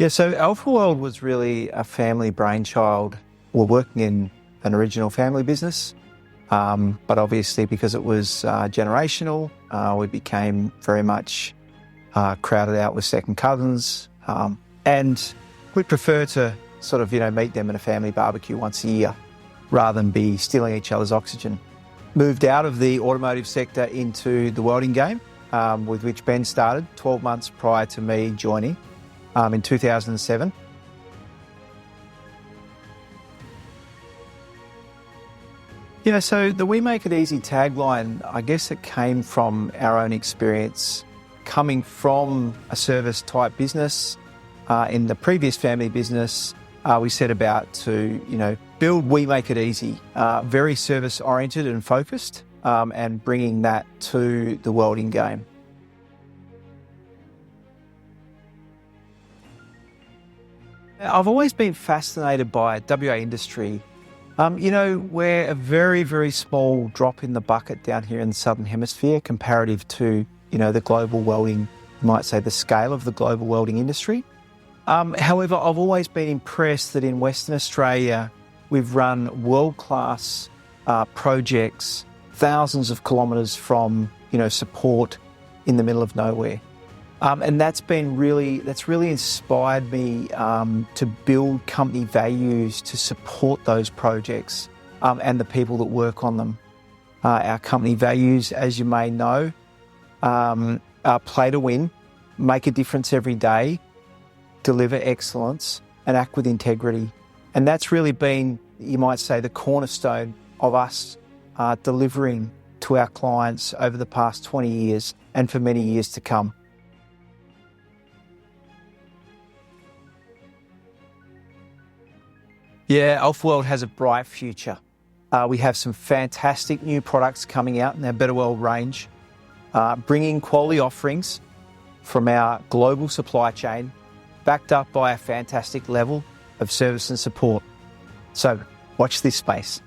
Yeah, so Alphaweld was really a family brainchild. We're working in an original family business, but obviously because it was generational, we became very much crowded out with second cousins, and we'd prefer to sort of, meet them in a family barbecue once a year rather than be stealing each other's oxygen. Moved out of the automotive sector into the welding game, with which Ben started 12 months prior to me joining in 2007. So the We Make It Easy tagline, I guess it came from our own experience coming from a service type business. In the previous family business, we set about to, build We Make It Easy, very service oriented and focused, and bringing that to the welding game. I've always been fascinated by WA industry. We're a very, very small drop in the bucket down here in the Southern Hemisphere comparative to, the global welding, you might say the scale of the global welding industry. However, I've always been impressed that in Western Australia, we've run world-class projects, thousands of kilometres from, support in the middle of nowhere. And that's really inspired me to build company values to support those projects and the people that work on them. Our company values, as you may know, are play to win, make a difference every day, deliver excellence, and act with integrity. And that's really been, you might say, the cornerstone of us delivering to our clients over the past 20 years and for many years to come. Yeah, Alphaweld has a bright future. We have some fantastic new products coming out in our Better Weld range, bringing quality offerings from our global supply chain, backed up by a fantastic level of service and support. So watch this space.